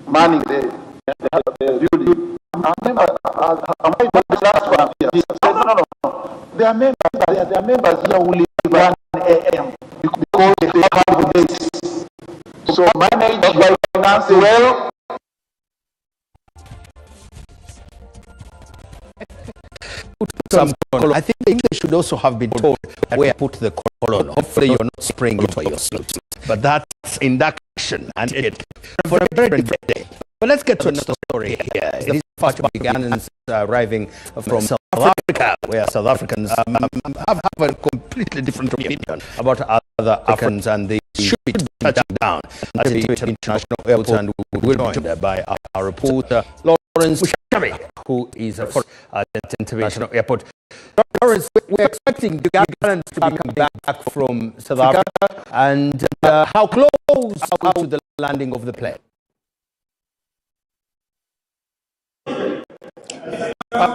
manning the building. Am I the last one here? No. There are members here who leave 1 a.m. because they have days. So manage by finance well. I think the English should also have been told where to put the colon. Hopefully you're not spraying it for yourself. But that's induction and it for a very different day. But let's get to another story here. It is about Ugandans arriving from South Africa, where South Africans have a completely different opinion about other Africans, and they should be touching down at the international airport. And we will be joined by our reporter, Lawrence Mushabi, who is at the international airport. Lawrence, we're expecting Ugandans to be coming back from South Africa, and how close are we to the landing of the plane?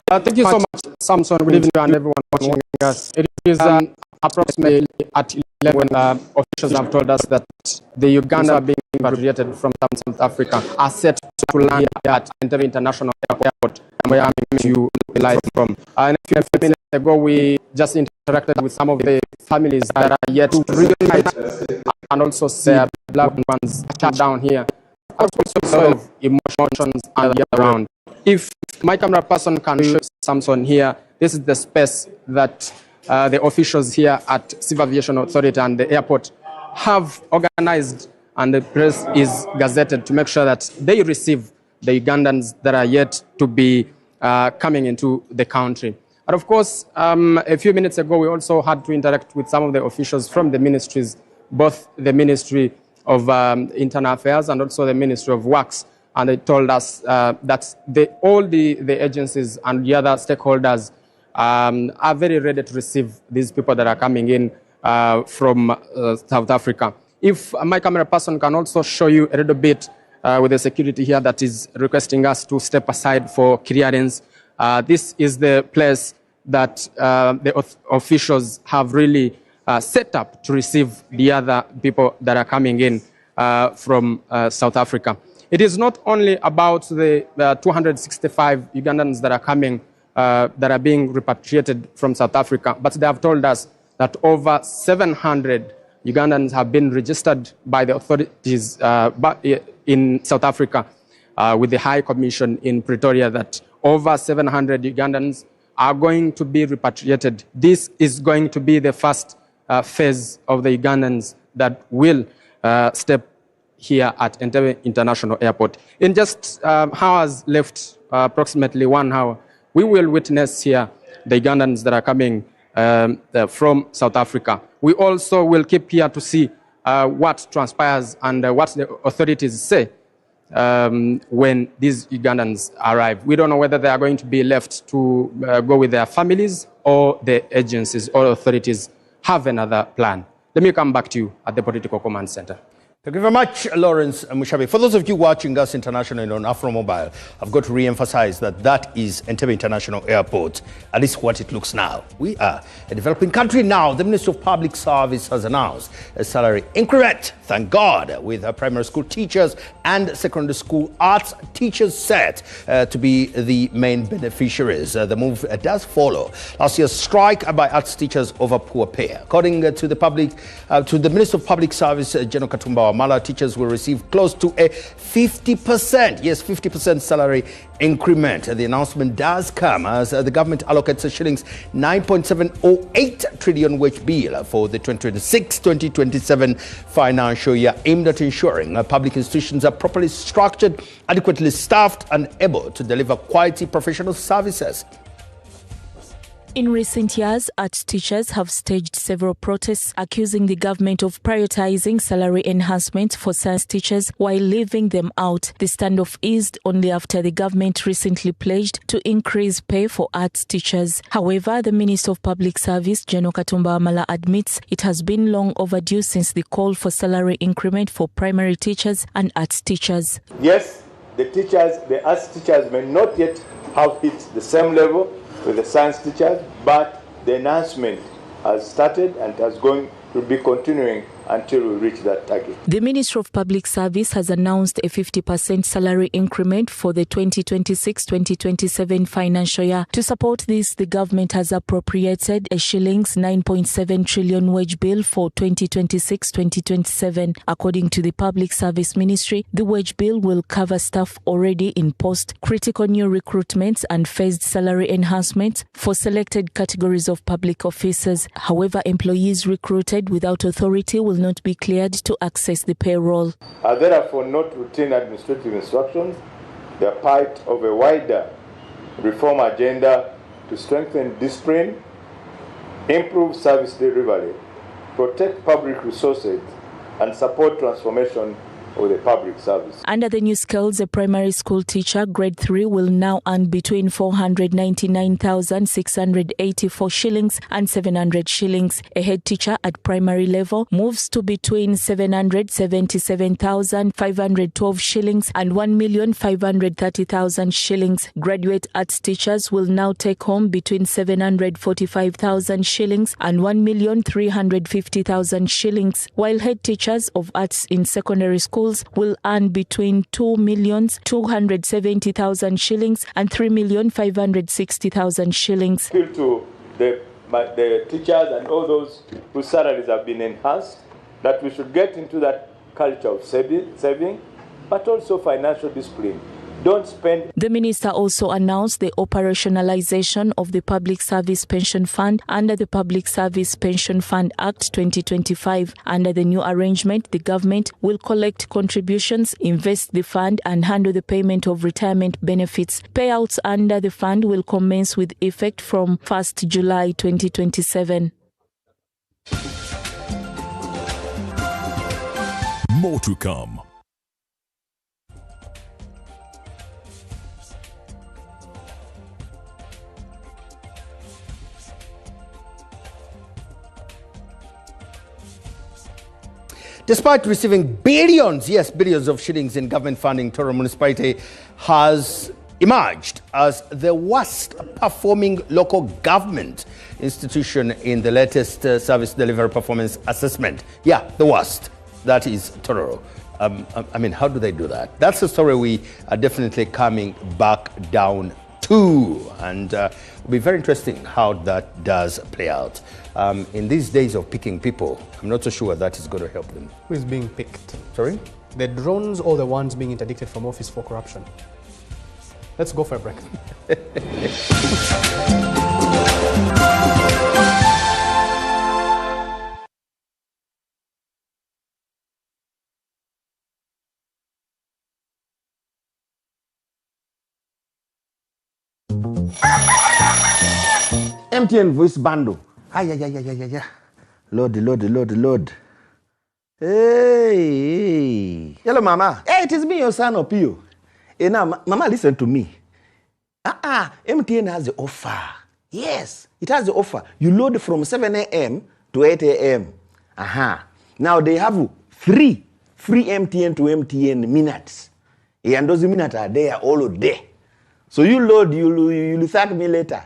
Thank you so much, Samson. Good evening, and everyone watching us. It is approximately at 11 when officials have told us that the Uganda being repatriated from South Africa are set to land at Entebbe International Airport, and we are coming to you live from. And a few minutes ago, we just interacted with some of the families that are yet to reunite and also see their loved ones shut down here. Also, sort of emotions are around. If my camera person can show Samson here, this is the space that the officials here at Civil Aviation Authority and the airport have organized, and the press is gazetted to make sure that they receive the Ugandans that are yet to be coming into the country. And of course, a few minutes ago, we also had to interact with some of the officials from the ministries, both the Ministry of Internal Affairs and also the Ministry of Works. And they told us that all the agencies and the other stakeholders are very ready to receive these people that are coming in from South Africa. If my camera person can also show you a little bit with the security here that is requesting us to step aside for clearance. This is the place that the officials have really set up to receive the other people that are coming in from South Africa. It is not only about the 265 Ugandans that are coming, that are being repatriated from South Africa, but they have told us that over 700 Ugandans have been registered by the authorities in South Africa with the High Commission in Pretoria, that over 700 Ugandans are going to be repatriated. This is going to be the first phase of the Ugandans that will step here at Entebbe International Airport. In just hours left, approximately 1 hour, we will witness here the Ugandans that are coming from South Africa. We also will keep here to see what transpires and what the authorities say when these Ugandans arrive. We don't know whether they are going to be left to go with their families, or the agencies or authorities have another plan. Let me come back to you at the Political Command Center. Thank you very much, Lawrence Mushabi. For those of you watching us internationally on Afro Mobile, I've got to re-emphasize that that is Entebbe International Airport, at least what it looks now. We are a developing country now. The Ministry of Public Service has announced a salary increment, thank God, with primary school teachers and secondary school arts teachers set to be the main beneficiaries. The move does follow last year's strike by arts teachers over poor pay. According to the Minister of Public Service, General Katumba Mala, teachers will receive close to a 50%, yes, 50% salary increment. The announcement does come as the government allocates a shillings 9.708 trillion wage bill for the 2026-2027 financial year, aimed at ensuring public institutions are properly structured, adequately staffed, and able to deliver quality professional services. In recent years, arts teachers have staged several protests accusing the government of prioritizing salary enhancement for science teachers while leaving them out. The standoff eased only after the government recently pledged to increase pay for arts teachers. However, the Minister of Public Service, General Katumba Amala, admits it has been long overdue since the call for salary increment for primary teachers and arts teachers. Yes, the arts teachers may not yet have hit the same level with the science teachers, but the enhancement has started and has going to be continuing until we reach that target. The Ministry of Public Service has announced a 50% salary increment for the 2026-2027 financial year. To support this, the government has appropriated a shillings 9.7 trillion wage bill for 2026-2027. According to the Public Service Ministry, the wage bill will cover staff already in post, critical new recruitments and phased salary enhancements for selected categories of public officers. However, employees recruited without authority will not be cleared to access the payroll. Are therefore not routine administrative instructions. They are part of a wider reform agenda to strengthen discipline, improve service delivery, protect public resources, and support transformation of the public service. Under the new skills, a primary school teacher, grade 3, will now earn between 499,684 shillings and 700 shillings. A head teacher at primary level moves to between 777,512 shillings and 1,530,000 shillings. Graduate arts teachers will now take home between 745,000 shillings and 1,350,000 shillings, while head teachers of arts in secondary schools will earn between 2,270,000 shillings and 3,560,000 shillings. Appeal to the teachers and all those whose salaries have been enhanced that we should get into that culture of saving, but also financial discipline. Don't spend. The minister also announced the operationalization of the Public Service Pension Fund under the Public Service Pension Fund Act 2025. Under the new arrangement, the government will collect contributions, invest the fund, and handle the payment of retirement benefits. Payouts under the fund will commence with effect from 1st July 2027. More to come. Despite receiving billions, yes, billions of shillings in government funding, Toro Municipality has emerged as the worst performing local government institution in the latest service delivery performance assessment. Yeah, the worst. That is Toro. I mean, how do they do that? That's the story we are definitely coming back down to. And it'll be very interesting how that does play out. In these days of picking people, I'm not so sure that is going to help them. Who is being picked? Sorry? The drones or the ones being interdicted from office for corruption? Let's go for a break. MTN voice bundle. Yeah. Load. Hey. Hello, Mama. Hey, it is me, your son, Opio. Hey, now, Mama, listen to me. MTN has the offer. Yes, it has the offer. You load from 7 a.m. to 8 a.m. Now, they have free MTN to MTN minutes. And those minutes are there all day. So you load, you'll thank me later.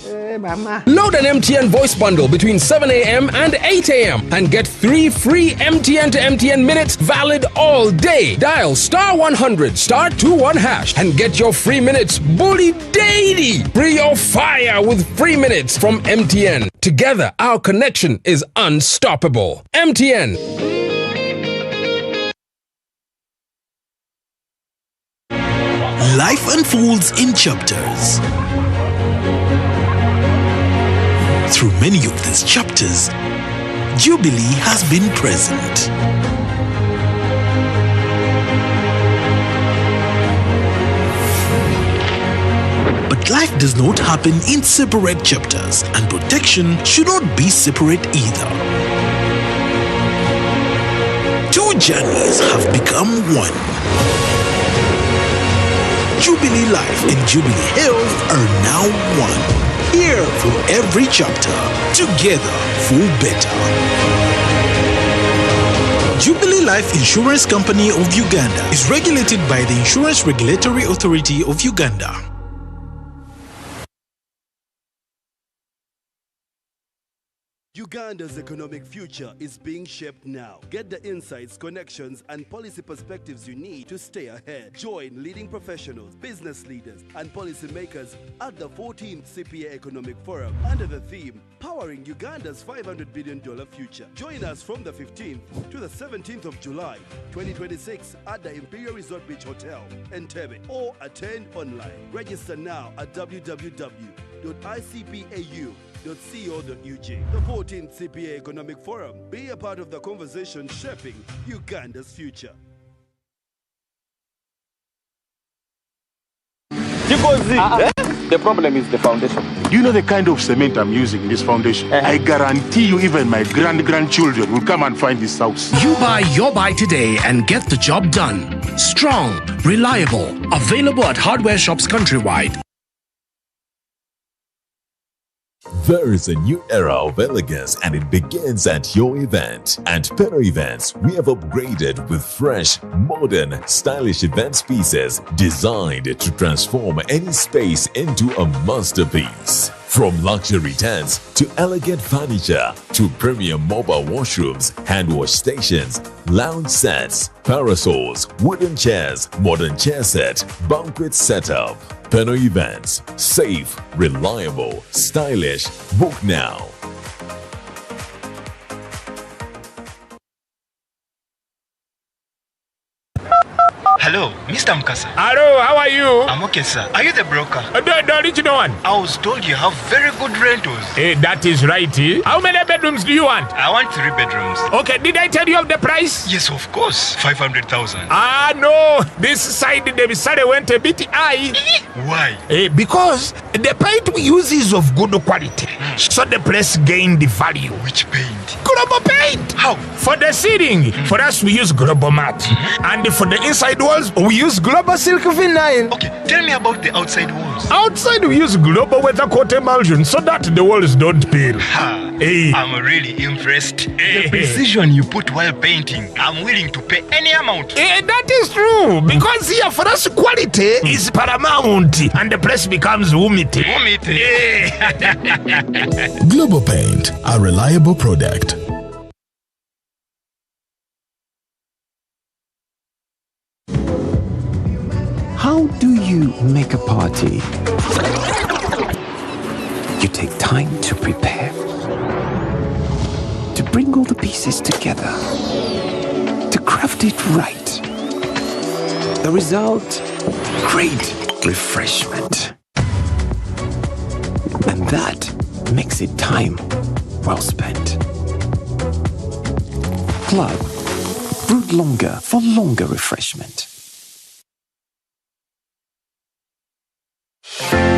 Hey, Mama. Load an MTN voice bundle between 7 a.m. and 8 a.m. and get 3 free MTN to MTN minutes valid all day. Dial *100 *21# and get your free minutes bully daily. Free your fire with free minutes from MTN. Together, our connection is unstoppable. MTN. Life unfolds in chapters. Through many of these chapters, Jubilee has been present. But life does not happen in separate chapters, and protection should not be separate either. Two journeys have become one. Jubilee Life and Jubilee Health are now one. Here for every chapter, together for better. Jubilee Life Insurance Company of Uganda is regulated by the Insurance Regulatory Authority of Uganda. Uganda's economic future is being shaped now. Get the insights, connections, and policy perspectives you need to stay ahead. Join leading professionals, business leaders, and policymakers at the 14th CPA Economic Forum under the theme, Powering Uganda's $500 billion future. Join us from the 15th to the 17th of July, 2026 at the Imperial Resort Beach Hotel, Entebbe, or attend online. Register now at www.icpau.co.ug. The 14th CPA Economic Forum. Be a part of the conversation shaping Uganda's future. The problem is the foundation. Do you know the kind of cement I'm using in this foundation? I guarantee you even my grandchildren will come and find this house. You buy your buy today and get the job done. Strong, reliable, available at hardware shops countrywide. There is a new era of elegance and it begins at your event. At Peno Events, we have upgraded with fresh, modern, stylish event pieces designed to transform any space into a masterpiece. From luxury tents to elegant furniture to premium mobile washrooms, hand wash stations, lounge sets, parasols, wooden chairs, modern chair set, banquet setup. Peno Events. Safe, reliable, stylish. Book now. Hello, Mr. Mukasa. Hello, how are you? I'm okay, sir. Are you the broker? The original one. I was told you have very good rentals. That is right. How many bedrooms do you want? I want 3 bedrooms. Okay, did I tell you of the price? Yes, of course. 500,000. No. This side, the salary went a bit high. Why? Because the paint we use is of good quality. So the place gained the value. Which paint? Global paint. How? For the ceiling, for us we use Global Mat. And for the inside walls, we use Global Silk Vinyl. Okay, tell me about the outside walls. Outside we use Global Weather Coat Emulsion so that the walls don't peel. I'm really impressed. The precision you put while painting, I'm willing to pay any amount. That is true, because here for us quality is paramount and the place becomes humidity. Global Paint, a reliable product. How do you make a party? You take time to prepare, to bring all the pieces together, to craft it right. The result, great refreshment. And that makes it time well spent. Club, brewed longer for longer refreshment.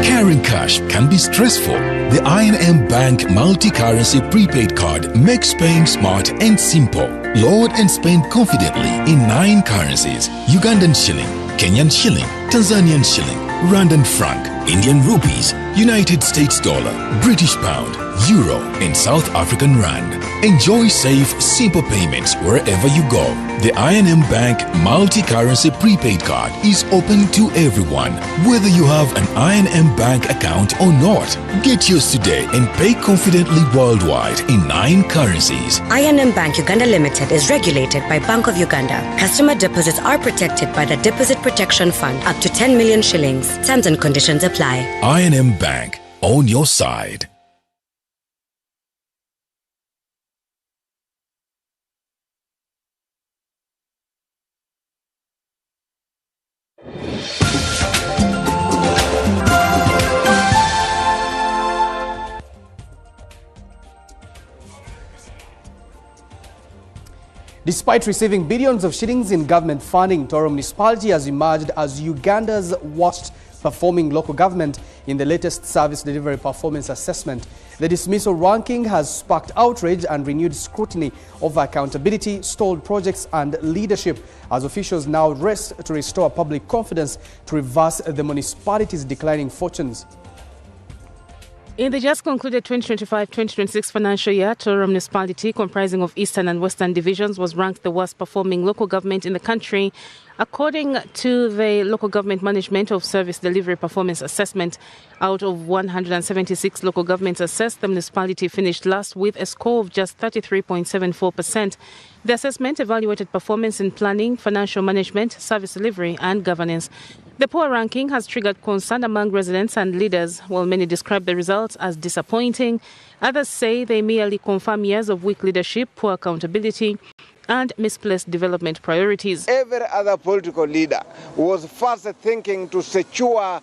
Carrying cash can be stressful. The I&M Bank multi-currency prepaid card makes paying smart and simple. Load and spend confidently in 9 currencies: Ugandan shilling, Kenyan shilling, Tanzanian shilling, Rwandan franc, Indian rupees, United States dollar, British pound, euro, and South African rand. Enjoy safe, simple payments wherever you go. The I&M Bank multi-currency prepaid card is open to everyone, whether you have an I&M Bank account or not. Get yours today and pay confidently worldwide in 9 currencies. I&M Bank Uganda Limited is regulated by Bank of Uganda. Customer deposits are protected by the Deposit Protection Fund up to 10 million shillings. Terms and conditions apply. I&M Bank, on your side. Despite receiving billions of shillings in government funding, Toro municipality has emerged as Uganda's worst performing local government in the latest service delivery performance assessment. The dismissal ranking has sparked outrage and renewed scrutiny over accountability, stalled projects and leadership as officials now race to restore public confidence to reverse the municipality's declining fortunes. In the just concluded 2025-2026 financial year, Toro municipality, comprising of Eastern and Western divisions, was ranked the worst performing local government in the country According to the Local Government Management of Service Delivery Performance Assessment, out of 176 local governments assessed, the municipality finished last with a score of just 33.74%. The assessment evaluated performance in planning, financial management, service delivery and governance. The poor ranking has triggered concern among residents and leaders. While many describe the results as disappointing, others say they merely confirm years of weak leadership, poor accountability and misplaced development priorities. Every other political leader was first thinking to secure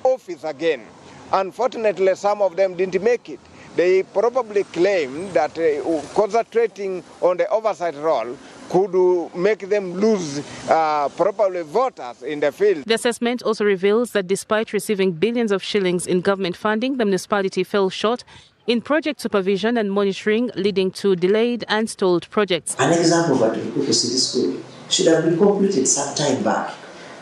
office again. Unfortunately, some of them didn't make it. They probably claimed that concentrating on the oversight role could make them lose probably voters in the field. The assessment also reveals that despite receiving billions of shillings in government funding, the municipality fell short in project supervision and monitoring, leading to delayed and stalled projects. An example of Atukuku City School should have been completed some time back.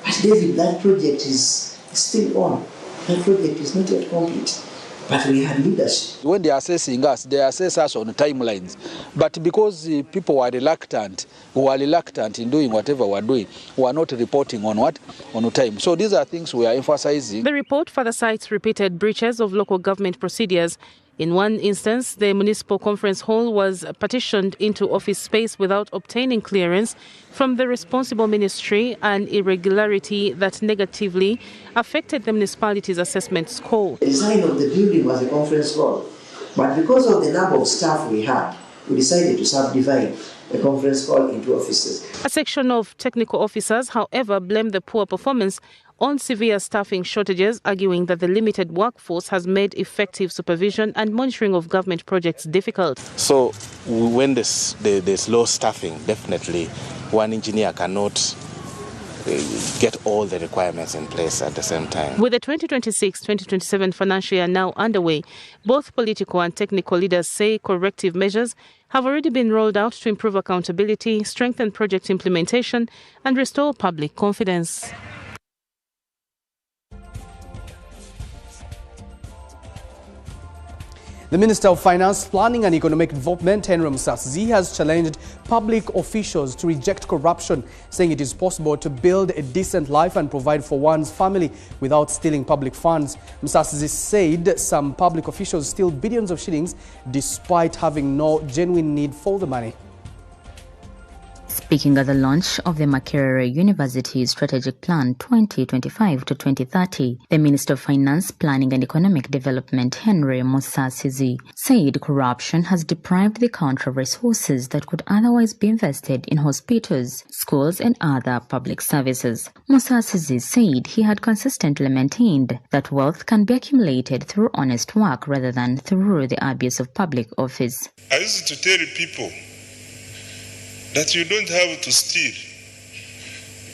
But David, that project is still on. That project is not yet complete. But we had leadership. When they are assessing us, they assess us on timelines. But because people were reluctant in doing whatever we're doing, we are not reporting on time. So these are things we are emphasizing. The report further cites repeated breaches of local government procedures. In one instance, the municipal conference hall was partitioned into office space without obtaining clearance from the responsible ministry, an irregularity that negatively affected the municipality's assessment score. The design of the building was a conference hall, but because of the number of staff we had, we decided to subdivide the conference hall into offices. A section of technical officers, however, blamed the poor performance on severe staffing shortages, arguing that the limited workforce has made effective supervision and monitoring of government projects difficult. So when there's low staffing, definitely one engineer cannot get all the requirements in place at the same time. With the 2026-2027 financial year now underway, both political and technical leaders say corrective measures have already been rolled out to improve accountability, strengthen project implementation and restore public confidence. The Minister of Finance, Planning and Economic Development, Henry Musasizi, has challenged public officials to reject corruption, saying it is possible to build a decent life and provide for one's family without stealing public funds. Musasizi said some public officials steal billions of shillings despite having no genuine need for the money. Speaking at the launch of the Makerere University Strategic Plan 2025 to 2030, the Minister of Finance, Planning and Economic Development, Henry Musasizi, said corruption has deprived the country of resources that could otherwise be invested in hospitals, schools and other public services. Musasizi said he had consistently maintained that wealth can be accumulated through honest work rather than through the abuse of public office. I used to tell people that you don't have to steal.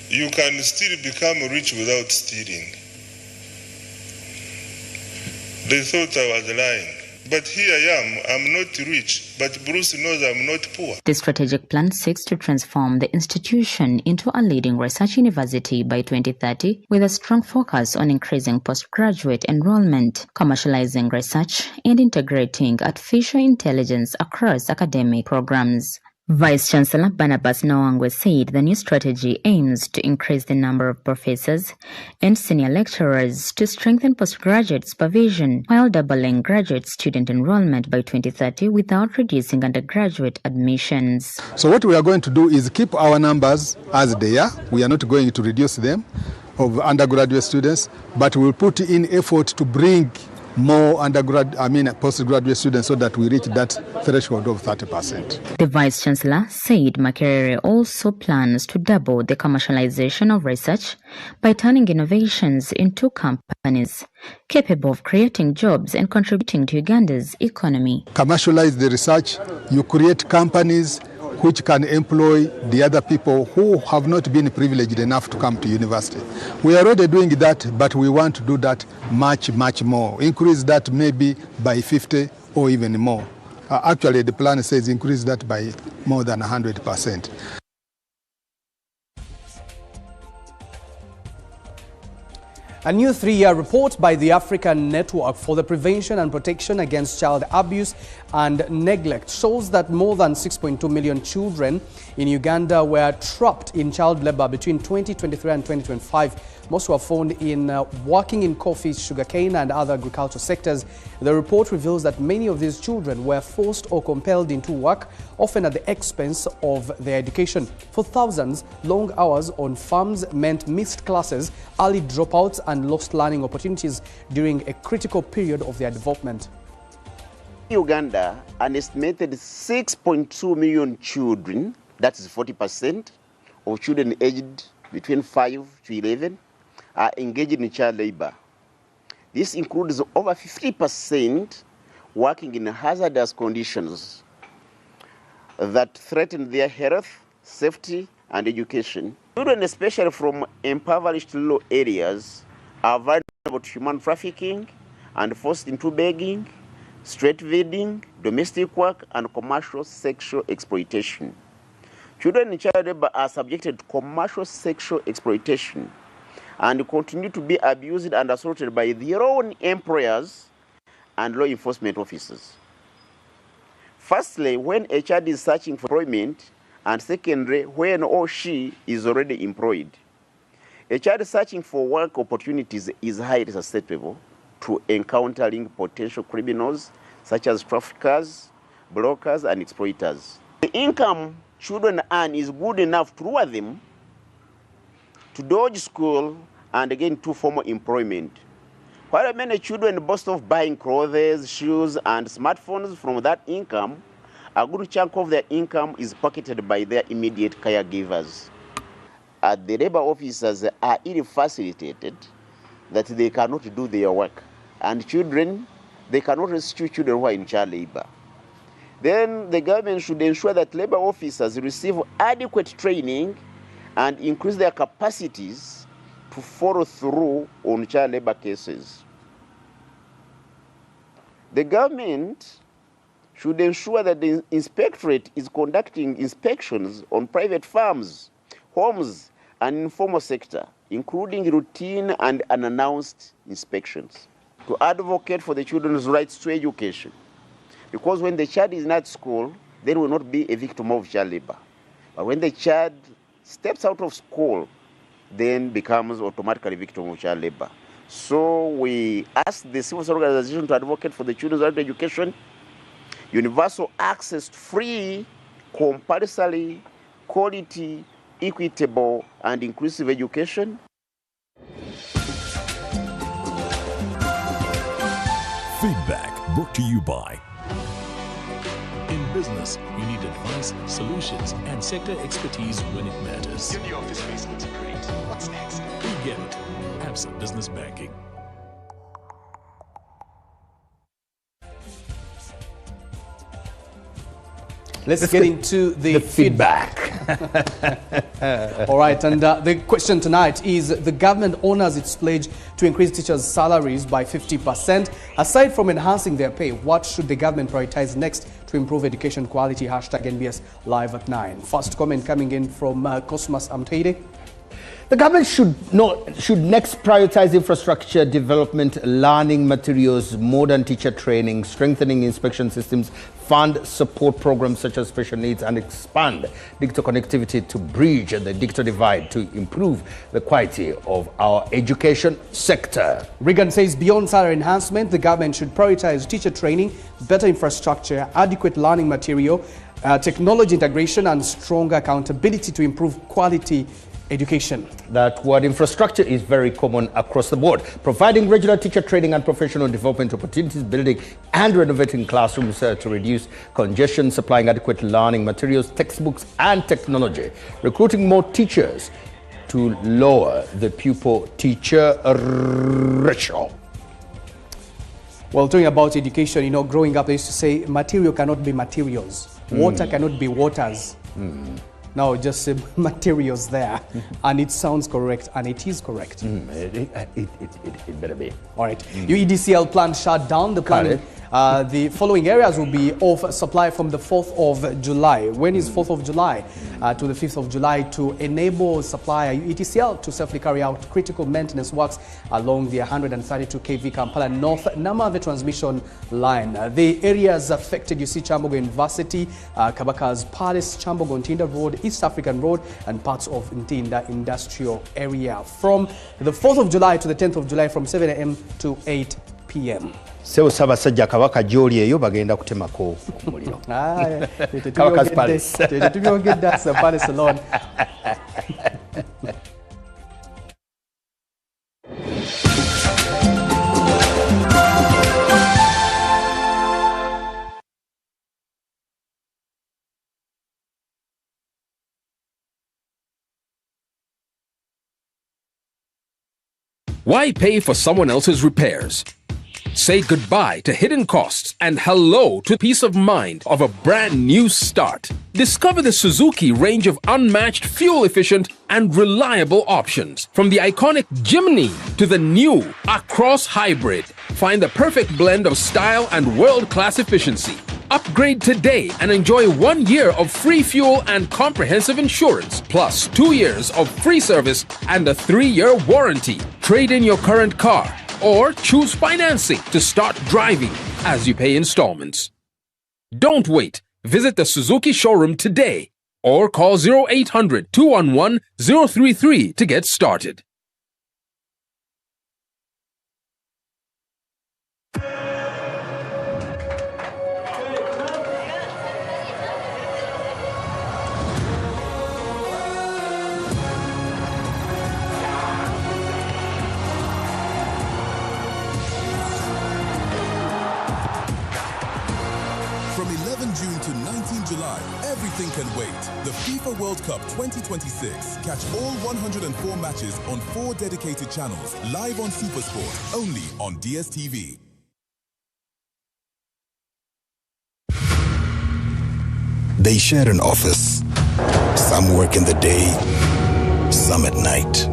You can still become rich without stealing. They thought I was lying. But here I am. I'm not rich, but Bruce knows I'm not poor. The strategic plan seeks to transform the institution into a leading research university by 2030 with a strong focus on increasing postgraduate enrollment, commercializing research, and integrating artificial intelligence across academic programs. Vice-Chancellor Barnabas Nawangwe said the new strategy aims to increase the number of professors and senior lecturers to strengthen postgraduate supervision while doubling graduate student enrollment by 2030 without reducing undergraduate admissions. So what we are going to do is keep our numbers as they are. We are not going to reduce them of undergraduate students, but we will put in effort to bring more postgraduate students so that we reach that threshold of 30%. The Vice-Chancellor said Makerere also plans to double the commercialization of research by turning innovations into companies capable of creating jobs and contributing to Uganda's economy. Commercialize the research, you create companies which can employ the other people who have not been privileged enough to come to university. We are already doing that, but we want to do that much, much more. Increase that maybe by 50 or even more. Actually, the plan says increase that by more than 100%. A new 3-year report by the African Network for the Prevention and Protection Against Child Abuse and Neglect shows that more than 6.2 million children in Uganda were trapped in child labor between 2023 and 2025. Most were found in working in coffee, sugarcane and other agricultural sectors. The report reveals that many of these children were forced or compelled into work, often at the expense of their education. For thousands, long hours on farms meant missed classes, early dropouts and lost learning opportunities during a critical period of their development. Uganda, an estimated 6.2 million children, that is 40% of children aged between 5 to 11, are engaged in child labor. This includes over 50% working in hazardous conditions that threaten their health, safety, and education. Children, especially from impoverished rural areas, are vulnerable to human trafficking and forced into begging, street feeding, domestic work, and commercial sexual exploitation. Children in child labor are subjected to commercial sexual exploitation and continue to be abused and assaulted by their own employers and law enforcement officers. Firstly, when a child is searching for employment, and secondly, when or she is already employed. A child searching for work opportunities is highly susceptible to encountering potential criminals such as traffickers, brokers, and exploiters. The income children earn is good enough to lure them to dodge school and again into formal employment. While many children boast of buying clothes, shoes, and smartphones from that income, a good chunk of their income is pocketed by their immediate caregivers. The labor officers are ill-facilitated that they cannot do their work. And children, they cannot rescue children who are in child labor. Then the government should ensure that labor officers receive adequate training and increase their capacities to follow through on child labor cases. The government should ensure that the inspectorate is conducting inspections on private farms, homes, and informal sector, including routine and unannounced inspections, to advocate for the children's rights to education. Because when the child is not at school, they will not be a victim of child labor. But when the child steps out of school, then becomes automatically a victim of child labor. So we ask the civil society organization to advocate for the children's right to education, universal access to free, compulsory, quality, equitable, and inclusive education. Feedback brought to you by. In business, you need advice, solutions, and sector expertise when it matters. Your new office space looks great. What's next? We get it. Absa Business Banking. Let's get into the feedback. All right, and the question tonight is, the government honors its pledge to increase teachers' salaries by 50%. Aside from enhancing their pay, what should the government prioritize next to improve education quality? Hashtag NBS Live at 9. First comment coming in from Cosmas Amteide. The government should next prioritize infrastructure development, learning materials, modern teacher training, strengthening inspection systems, fund support programs such as special needs, and expand digital connectivity to bridge the digital divide to improve the quality of our education sector. Regan says beyond salary enhancement, the government should prioritize teacher training, better infrastructure, adequate learning material, technology integration, and stronger accountability to improve quality education. That word infrastructure is very common across the board. Providing regular teacher training and professional development opportunities, building and renovating classrooms to reduce congestion, supplying adequate learning materials, textbooks and technology, recruiting more teachers to lower the pupil-teacher ratio. Well, talking about education, you know, growing up, they used to say material cannot be materials. Water cannot be waters. Now just say materials there, and it sounds correct, and it is correct. It better be. All right. Your EDCL plant shut down. The plant The following areas will be off supply from the 4th of July. When is 4th of July? To the 5th of July, to enable supplier ETCL to safely carry out critical maintenance works along the 132 kV Kampala North Namave transmission line. The areas affected, you see Chambogo University, Kabaka's Palace, Chambogo Ntinda Road, East African Road, and parts of Ntinda Industrial Area. From the 4th of July to the 10th of July, from 7 a.m. to 8 p.m. Sewo Ssaabasajja Kabaka gy'oli eyo bagenda kutemako omuliro. Kabaka's Palace. That's Palace alone. Why pay for someone else's repairs? Say goodbye to hidden costs and hello to peace of mind of a brand new start. Discover the Suzuki range of unmatched, fuel-efficient and reliable options. From the iconic Jimny to the new Across Hybrid. Find the perfect blend of style and world-class efficiency. Upgrade today and enjoy 1 year of free fuel and comprehensive insurance, plus 2 years of free service and a 3-year warranty. Trade in your current car or choose financing to start driving as you pay installments. Don't wait. Visit the Suzuki showroom today or call 0800 211 033 to get started. From 11 June to 19 July, everything can wait. The FIFA World Cup 2026. Catch all 104 matches on 4 dedicated channels, live on SuperSport, only on DSTV. They share an office. Some work in the day, some at night.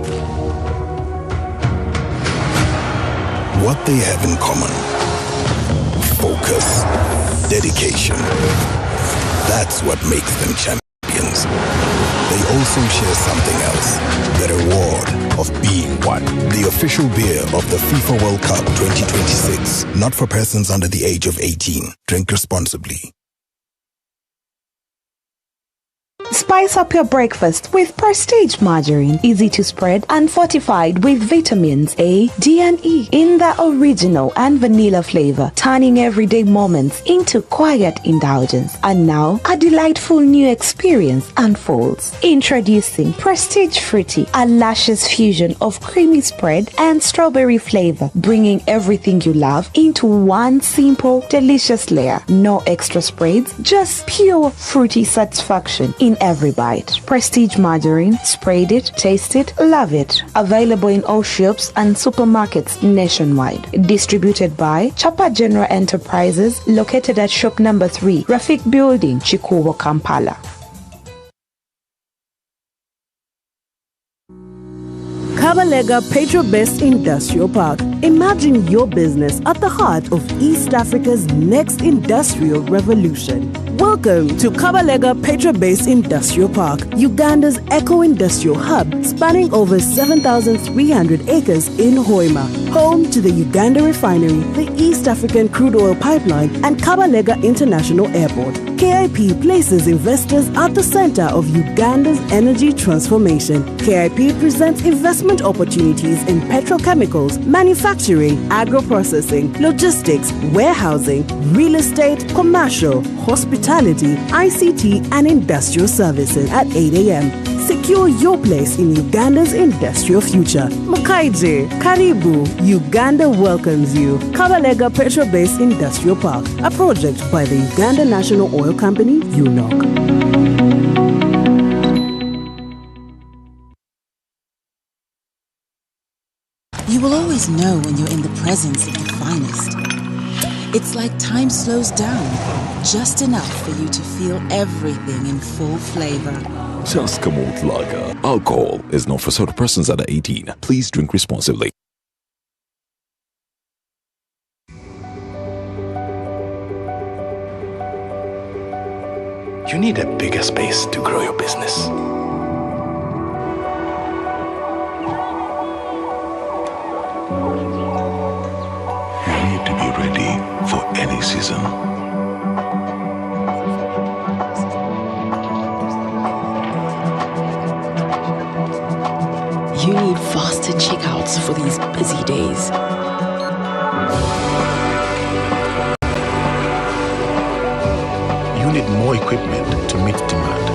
What they have in common: focus, dedication. That's what makes them champions. They also share something else: the reward of being one. The official beer of the FIFA World Cup 2026. Not for persons under the age of 18. Drink responsibly. Spice up your breakfast with Prestige margarine, easy to spread and fortified with vitamins A, D and E in the original and vanilla flavor, turning everyday moments into quiet indulgence. And now a delightful new experience unfolds. Introducing Prestige Fruity, a luscious fusion of creamy spread and strawberry flavor, bringing everything you love into one simple, delicious layer. No extra spreads, just pure fruity satisfaction in every bite. Prestige margarine, sprayed it, taste it, love it. Available in all shops and supermarkets nationwide. Distributed by Chapa General Enterprises, located at shop number 3, Rafik Building, Chikuwo, Kampala. Kabalega Petro-Based Industrial Park. Imagine your business at the heart of East Africa's next industrial revolution. Welcome to Kabalega Petro-Based Industrial Park, Uganda's eco-industrial hub spanning over 7,300 acres in Hoima, home to the Uganda Refinery, the East African Crude Oil Pipeline, and Kabalega International Airport. KIP places investors at the center of Uganda's energy transformation. KIP presents investment opportunities in petrochemicals, manufacturing, agro-processing, logistics, warehousing, real estate, commercial, hospitality, ICT, and industrial services at 8 a.m. Secure your place in Uganda's industrial future. Makaije, Karibu, Uganda welcomes you. Kabalega Petro-Based Industrial Park, a project by the Uganda National Oil Company, UNOC. You will always know when you're in the presence of the finest. It's like time slows down, just enough for you to feel everything in full flavor. Just Malt Lager. Alcohol is not for certain persons under 18. Please drink responsibly. you need a bigger space to grow your business. You need to be ready for any season. You need faster checkouts for these busy days. You need more equipment to meet demand.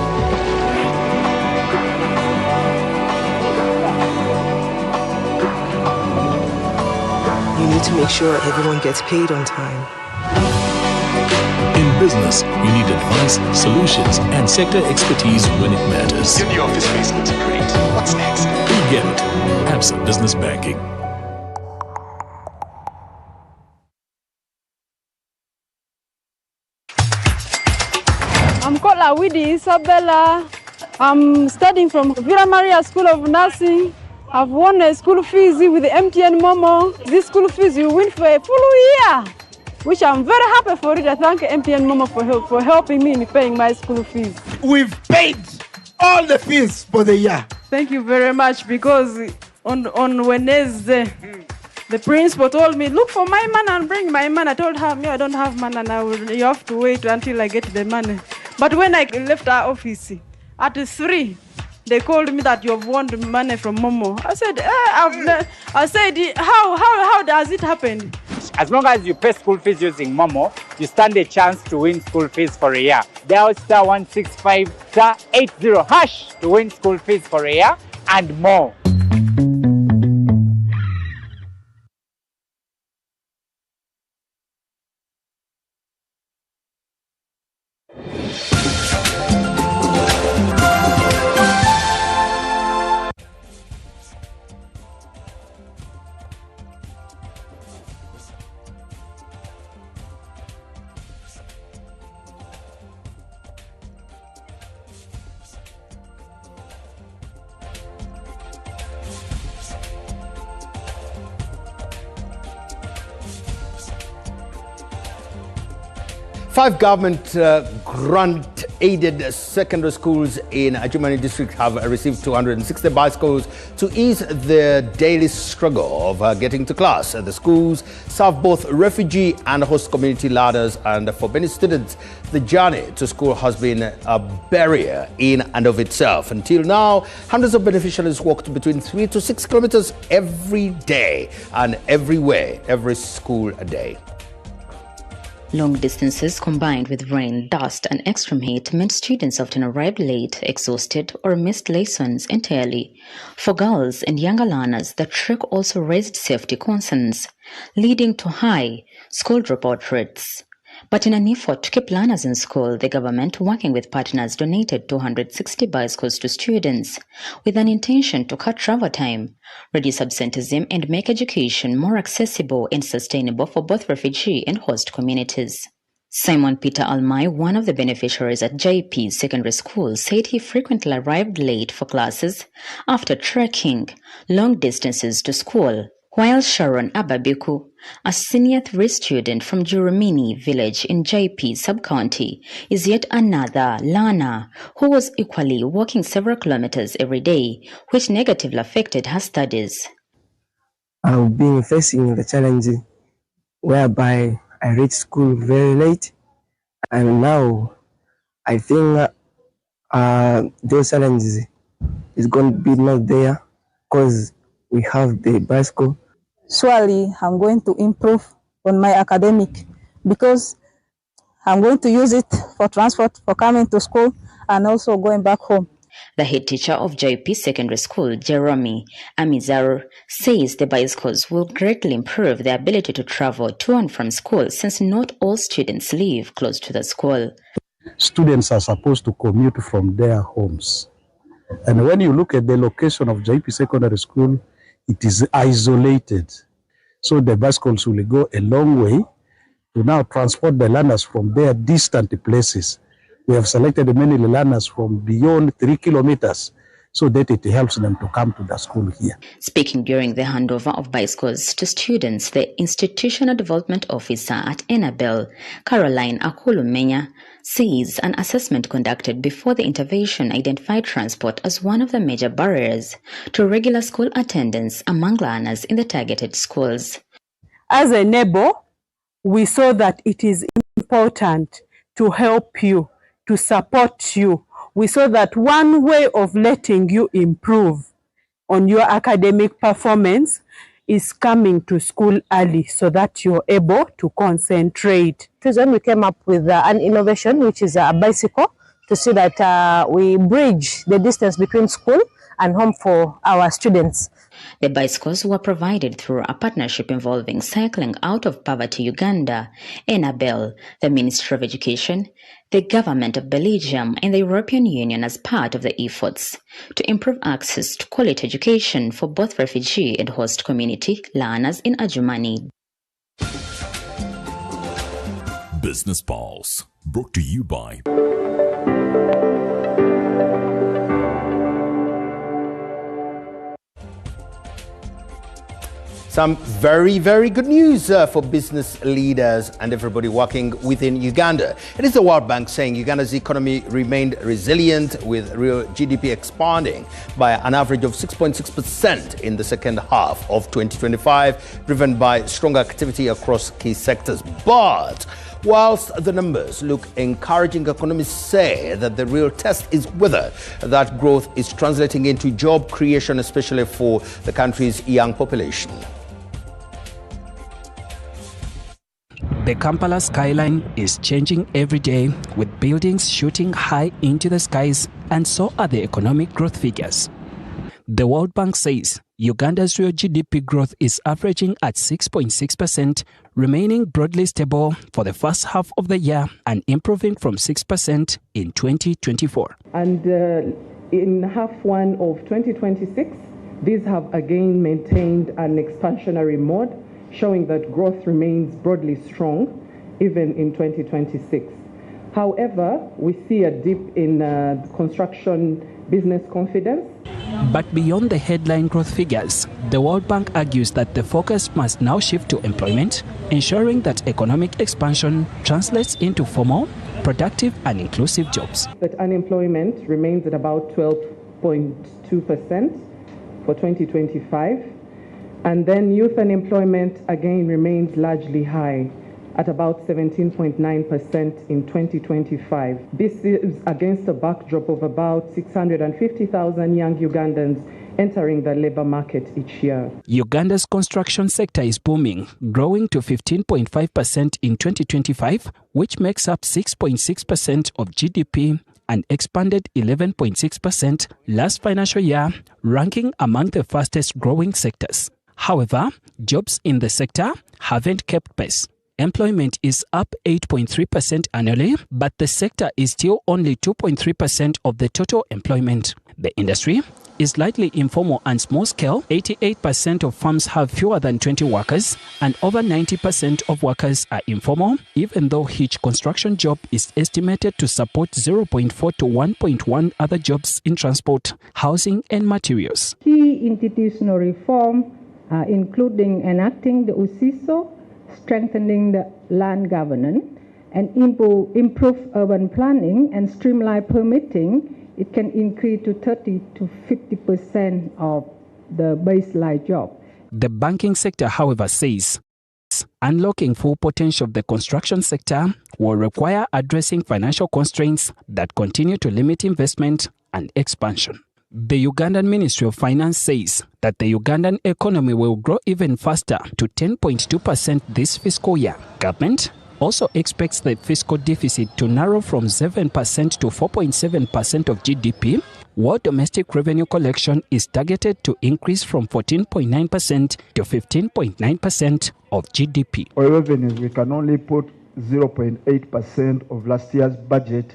You need to make sure everyone gets paid on time. In business, you need advice, solutions, and sector expertise when it matters. Your new office space looks great. What's next? We get it. Absa Business Banking. I'm called Awidi Isabella. I'm studying from Villa Maria School of Nursing. I've won a school fees with the MTN Momo. This school fees you win for a full year, which I'm very happy for it. I thank MTN Momo for helping me in paying my school fees. We've paid all the fees for the year. Thank you very much, because on Wednesday, the principal told me, look for my man and bring my man. I told her, me, I don't have man, and you have to wait until I get the money. But when I left our office, at 3, they called me that you have won the money from Momo. I said, how does it happen? As long as you pay school fees using Momo, you stand a chance to win school fees for a year. Dial *165*80# to win school fees for a year and more. Five government grant-aided secondary schools in Ajumani district have received 260 bicycles to ease their daily struggle of getting to class. The schools serve both refugee and host community learners, and for many students, the journey to school has been a barrier in and of itself. Until now, hundreds of beneficiaries walked between 3 to 6 kilometers every day and everywhere, every school a day. Long distances combined with rain, dust and extreme heat meant students often arrived late, exhausted or missed lessons entirely. For girls and younger learners, the trek also raised safety concerns, leading to high school dropout rates. But in an effort to keep learners in school, the government, working with partners, donated 260 bicycles to students with an intention to cut travel time, reduce absenteeism and make education more accessible and sustainable for both refugee and host communities. Simon Peter Almai, one of the beneficiaries at JP Secondary School, said he frequently arrived late for classes after trekking long distances to school. While Sharon Ababiku, a senior 3 student from Jurumini village in JP sub-county, is yet another learner who was equally walking several kilometers every day, which negatively affected her studies. I've been facing the challenge whereby I reach school very late, and now I think those challenges is going to be not there because we have the bicycle. Surely I'm going to improve on my academic, because I'm going to use it for transport, for coming to school and also going back home. The head teacher of JP Secondary School, Jeremy Amizaru, says the bicycles will greatly improve their ability to travel to and from school, since not all students live close to the school. Students are supposed to commute from their homes. And when you look at the location of JP Secondary School, it is isolated. So the bicycles will go a long way to now transport the learners from their distant places. We have selected many learners from beyond 3 kilometers so that it helps them to come to the school here. Speaking during the handover of bicycles to students, the Institutional Development Officer at Enabel, Caroline Akulumenya, says an assessment conducted before the intervention identified transport as one of the major barriers to regular school attendance among learners in the targeted schools. As a neighbor, we saw that it is important to help you, to support you. We saw that one way of letting you improve on your academic performance is coming to school early so that you're able to concentrate. So then we came up with an innovation, which is a bicycle, to see that we bridge the distance between school and home for our students. The bicycles were provided through a partnership involving Cycling Out of Poverty Uganda, Enabel, the Ministry of Education, the Government of Belgium, and the European Union as part of the efforts to improve access to quality education for both refugee and host community learners in Adjumani. Business Pulse, brought to you by Some very, very good news for business leaders and everybody working within Uganda. It is the World Bank saying Uganda's economy remained resilient with real GDP expanding by an average of 6.6% in the second half of 2025, driven by stronger activity across key sectors. But whilst the numbers look encouraging, economists say that the real test is whether that growth is translating into job creation, especially for the country's young population. The Kampala skyline is changing every day, with buildings shooting high into the skies, and so are the economic growth figures. The World Bank says Uganda's real GDP growth is averaging at 6.6%, remaining broadly stable for the first half of the year and improving from 6% in 2024. And in half one of 2026, these have again maintained an expansionary mode, showing that growth remains broadly strong even in 2026. However, we see a dip in construction business confidence. But beyond the headline growth figures, the World Bank argues that the focus must now shift to employment, ensuring that economic expansion translates into formal, productive and inclusive jobs. That unemployment remains at about 12.2% for 2025. And then youth unemployment again remains largely high at about 17.9% in 2025. This is against a backdrop of about 650,000 young Ugandans entering the labor market each year. Uganda's construction sector is booming, growing to 15.5% in 2025, which makes up 6.6% of GDP and expanded 11.6% last financial year, ranking among the fastest growing sectors. However, jobs in the sector haven't kept pace. Employment is up 8.3% annually, but the sector is still only 2.3% of the total employment. The industry is largely informal and small scale. 88% of firms have fewer than 20 workers, and over 90% of workers are informal, even though each construction job is estimated to support 0.4 to 1.1 other jobs in transport, housing, and materials. Key institutional reform, including enacting the USISO, strengthening the land governance, and improve urban planning and streamline permitting, it can increase to 30 to 50% of the baseline job. The banking sector, however, says unlocking full potential of the construction sector will require addressing financial constraints that continue to limit investment and expansion. The Ugandan Ministry of Finance says that the Ugandan economy will grow even faster to 10.2% this fiscal year. Government also expects the fiscal deficit to narrow from 7% to 4.7% of GDP, while domestic revenue collection is targeted to increase from 14.9% to 15.9% of GDP. Oil revenues, we can only put 0.8% of last year's budget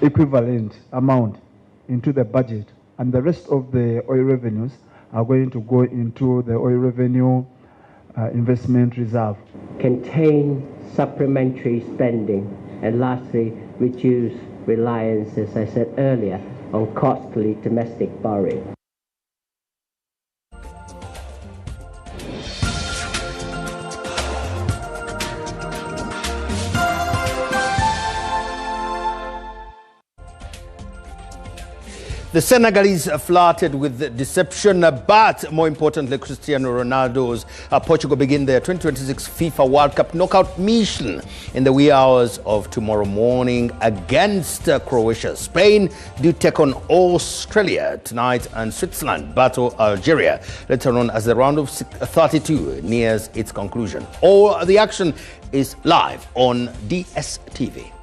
equivalent amount into the budget, and the rest of the oil revenues are going to go into the oil revenue investment reserve. Contain supplementary spending, and lastly, reduce reliance, as I said earlier, on costly domestic borrowing. The Senegalese flirted with deception, but more importantly, Cristiano Ronaldo's Portugal begin their 2026 FIFA World Cup knockout mission in the wee hours of tomorrow morning against Croatia. Spain do take on Australia tonight, and Switzerland battle Algeria later on as the round of 32 nears its conclusion. All the action is live on DSTV.